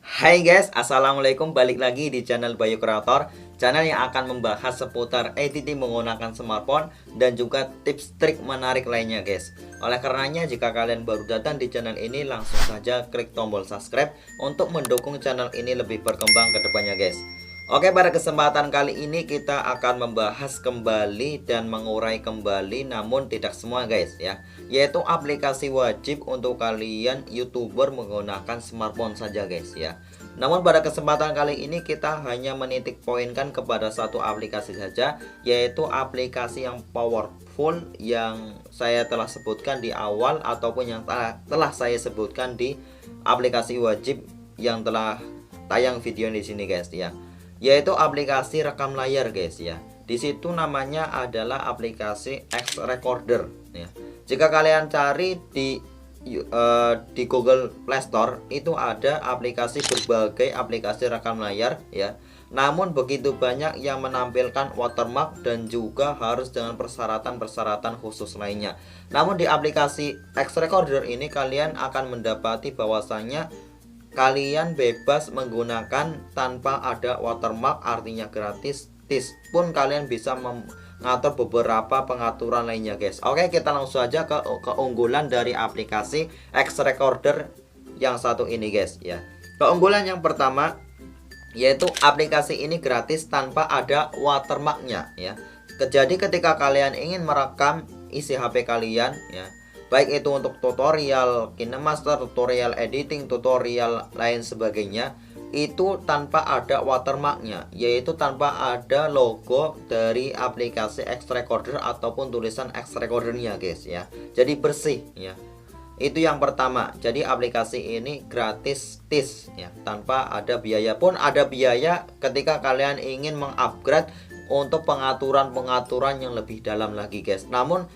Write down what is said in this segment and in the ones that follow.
Hai guys, assalamualaikum. Balik lagi di channel Bayu Creator, channel yang akan membahas seputar editing menggunakan smartphone dan juga tips trik menarik lainnya guys. Oleh karenanya, jika kalian baru datang di channel ini, langsung saja klik tombol subscribe untuk mendukung channel ini lebih berkembang ke depannya guys. Oke, pada kesempatan kali ini kita akan membahas kembali dan mengurai kembali, namun tidak semua guys ya, yaitu aplikasi wajib untuk kalian YouTuber menggunakan smartphone saja guys ya. Namun pada kesempatan kali ini kita hanya menitik poinkan kepada satu aplikasi saja, yaitu aplikasi yang powerful yang saya telah sebutkan di awal ataupun yang telah saya sebutkan di aplikasi wajib yang telah tayang video di sini guys ya, yaitu aplikasi rekam layar guys ya. Di situ namanya adalah aplikasi X Recorder ya. Jika kalian cari di Google Play Store, itu ada aplikasi, berbagai aplikasi rekam layar ya. Namun begitu banyak yang menampilkan watermark dan juga harus dengan persyaratan-persyaratan khusus lainnya. Namun di aplikasi X Recorder ini kalian akan mendapati bahwasanya kalian bebas menggunakan tanpa ada watermark, artinya gratis pun kalian bisa mengatur beberapa pengaturan lainnya guys. Oke, kita langsung saja ke keunggulan dari aplikasi X Recorder yang satu ini guys ya. Keunggulan yang pertama yaitu aplikasi ini gratis tanpa ada watermarknya ya. Jadi ketika kalian ingin merekam isi HP kalian ya, baik itu untuk tutorial KineMaster, tutorial editing, tutorial lain sebagainya, itu tanpa ada watermarknya, yaitu tanpa ada logo dari aplikasi X Recorder ataupun tulisan X Recordernya guys ya. Jadi bersih ya. Itu yang pertama. Jadi aplikasi ini gratis ya, tanpa ada biaya. Pun ada biaya ketika kalian ingin mengupgrade untuk pengaturan-pengaturan yang lebih dalam lagi guys. Namun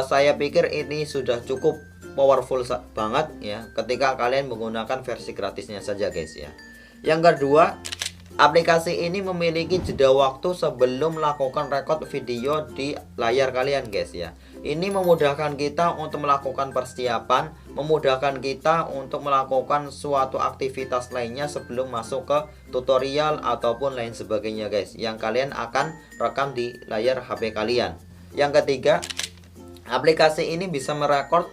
saya pikir ini sudah cukup powerful banget ya ketika kalian menggunakan versi gratisnya saja guys ya. Yang kedua, aplikasi ini memiliki jeda waktu sebelum melakukan record video di layar kalian guys ya. Ini memudahkan kita untuk melakukan persiapan, memudahkan kita untuk melakukan suatu aktivitas lainnya sebelum masuk ke tutorial ataupun lain sebagainya guys, yang kalian akan rekam di layar HP kalian. Yang ketiga, aplikasi ini bisa merekod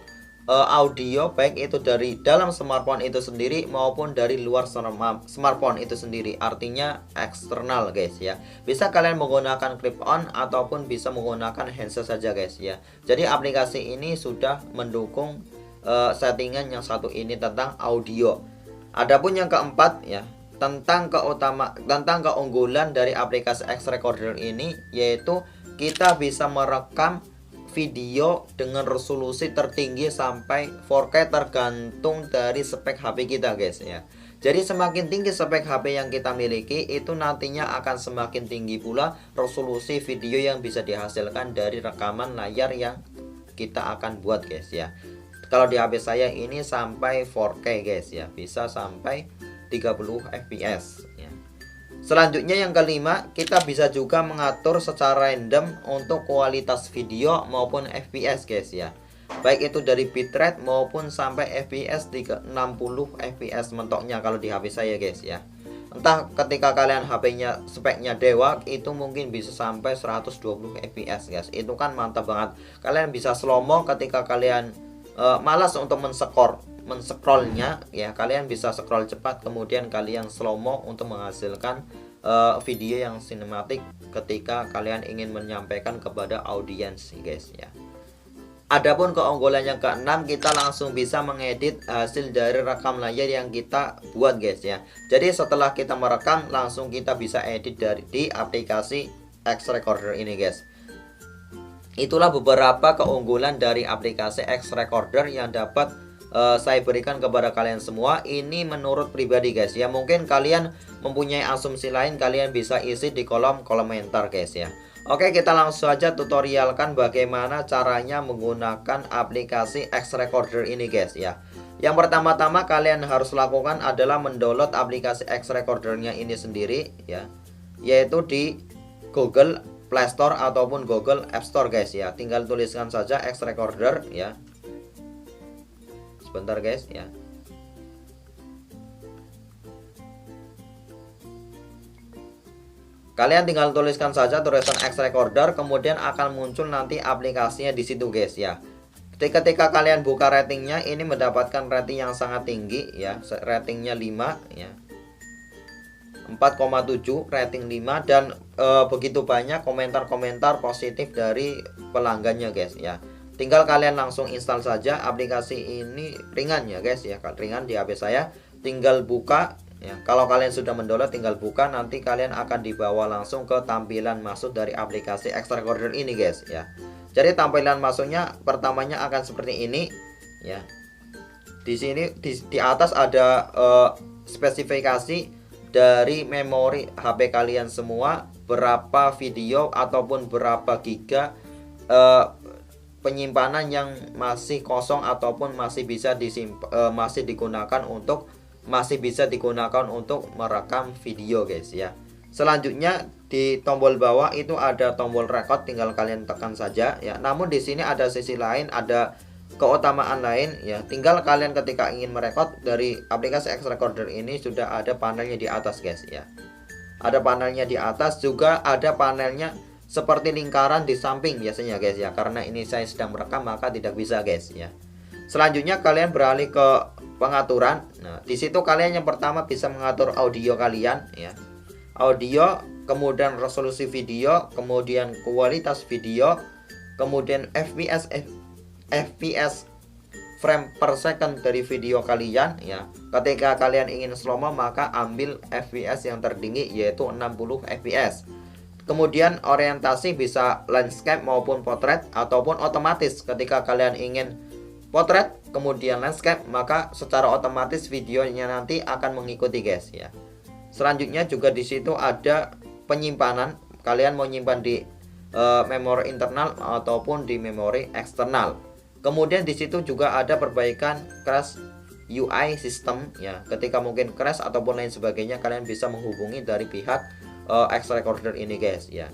audio baik itu dari dalam smartphone itu sendiri maupun dari luar smartphone itu sendiri, artinya eksternal guys ya. Bisa kalian menggunakan clip on ataupun bisa menggunakan handset saja guys ya. Jadi aplikasi ini sudah mendukung settingan yang satu ini tentang audio. Adapun yang keempat ya, tentang keunggulan dari aplikasi X Recorder ini, yaitu kita bisa merekam video dengan resolusi tertinggi sampai 4K tergantung dari spek HP kita guys ya. Jadi semakin tinggi spek HP yang kita miliki, itu nantinya akan semakin tinggi pula resolusi video yang bisa dihasilkan dari rekaman layar yang kita akan buat guys ya. Kalau di HP saya ini sampai 4K guys ya, bisa sampai 30 fps ya. Selanjutnya yang kelima, kita bisa juga mengatur secara random untuk kualitas video maupun FPS guys ya. Baik itu dari bitrate maupun sampai FPS 60 fps mentoknya kalau di HP saya guys ya. Entah ketika kalian HP-nya speknya dewa, itu mungkin bisa sampai 120 fps guys. Itu kan mantap banget. Kalian bisa slow mo ketika kalian malas untuk men-scrollnya ya, kalian bisa scroll cepat kemudian kalian slow mo untuk menghasilkan video yang sinematik ketika kalian ingin menyampaikan kepada audiens guys ya. Adapun keunggulan yang keenam, kita langsung bisa mengedit hasil dari rekam layar yang kita buat guys ya. Jadi setelah kita merekam, langsung kita bisa edit di aplikasi X Recorder ini guys. Itulah beberapa keunggulan dari aplikasi X Recorder yang dapat saya berikan kepada kalian semua. Ini menurut pribadi guys ya. Mungkin kalian mempunyai asumsi lain, kalian bisa isi di kolom komentar guys ya. Oke, kita langsung saja tutorialkan bagaimana caranya menggunakan aplikasi X Recorder ini guys ya. Yang pertama-tama kalian harus lakukan adalah mendownload aplikasi X Recordernya ini sendiri ya, yaitu di Google Play Store ataupun Google App Store guys ya. Tinggal tuliskan saja X Recorder ya. Sebentar guys ya. Kalian tinggal tuliskan saja tulisan X Recorder, kemudian akan muncul nanti aplikasinya di situ guys ya. Ketika kalian buka ratingnya, ini mendapatkan rating yang sangat tinggi ya, ratingnya 5 ya. 4,7 rating 5 dan begitu banyak komentar-komentar positif dari pelanggannya guys ya. Tinggal kalian langsung install saja aplikasi ini, ringan ya guys ya, ringan di HP saya. Tinggal buka ya. Kalau kalian sudah mendownload tinggal buka, nanti kalian akan dibawa langsung ke tampilan masuk dari aplikasi X Recorder ini guys ya. Jadi tampilan masuknya pertamanya akan seperti ini ya. Di sini di atas ada spesifikasi dari memori HP kalian semua, berapa video ataupun berapa giga penyimpanan yang masih kosong ataupun masih bisa digunakan untuk merekam video guys ya. Selanjutnya di tombol bawah itu ada tombol record, tinggal kalian tekan saja ya. Namun di sini ada sisi lain, ada keutamaan lain ya. Tinggal kalian ketika ingin merekod dari aplikasi X Recorder ini sudah ada panelnya di atas guys ya. Ada panelnya di atas, juga ada panelnya seperti lingkaran di samping biasanya guys ya. Karena ini saya sedang merekam maka tidak bisa guys ya. Selanjutnya kalian beralih ke pengaturan. Nah, di situ kalian yang pertama bisa mengatur audio kalian ya. Audio, kemudian resolusi video, kemudian kualitas video, kemudian FPS frame per second dari video kalian ya. Ketika kalian ingin slow mo maka ambil FPS yang tertinggi yaitu 60 FPS. Kemudian orientasi bisa landscape maupun portrait ataupun otomatis. Ketika kalian ingin potret kemudian landscape maka secara otomatis videonya nanti akan mengikuti guys ya. Selanjutnya juga di situ ada penyimpanan, kalian mau nyimpan di memori internal ataupun di memori eksternal. Kemudian di situ juga ada perbaikan crash UI system ya. Ketika mungkin crash ataupun lain sebagainya kalian bisa menghubungi dari pihak X Recorder ini guys ya.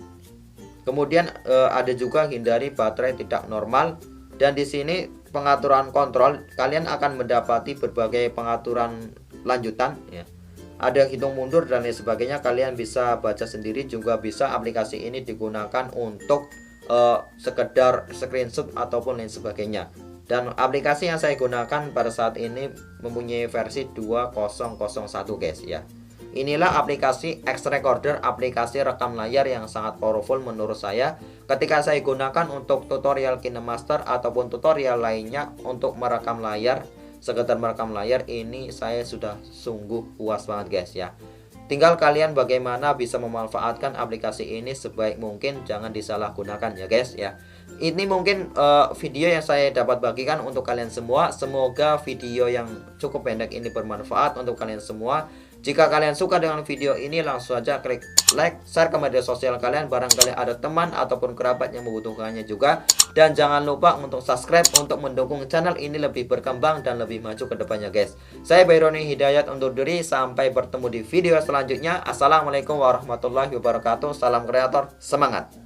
Kemudian ada juga hindari baterai tidak normal, dan di sini pengaturan kontrol kalian akan mendapati berbagai pengaturan lanjutan ya. Ada hitung mundur dan lain sebagainya, kalian bisa baca sendiri. Juga bisa aplikasi ini digunakan untuk sekedar screenshot ataupun lain sebagainya. Dan aplikasi yang saya gunakan pada saat ini mempunyai versi 2001 guys ya. Inilah aplikasi X Recorder, aplikasi rekam layar yang sangat powerful menurut saya. Ketika saya gunakan untuk tutorial KineMaster ataupun tutorial lainnya untuk merekam layar, sekedar merekam layar, ini saya sudah sungguh puas banget guys ya. Tinggal kalian bagaimana bisa memanfaatkan aplikasi ini sebaik mungkin, jangan disalahgunakan ya guys ya. Ini mungkin video yang saya dapat bagikan untuk kalian semua. Semoga video yang cukup pendek ini bermanfaat untuk kalian semua. Jika kalian suka dengan video ini, langsung saja klik like, share ke media sosial kalian, barangkali ada teman ataupun kerabat yang membutuhkannya juga. Dan jangan lupa untuk subscribe untuk mendukung channel ini lebih berkembang dan lebih maju ke depannya guys. Saya Bayroni Hidayat undur diri, sampai bertemu di video selanjutnya. Assalamualaikum warahmatullahi wabarakatuh. Salam kreator, semangat.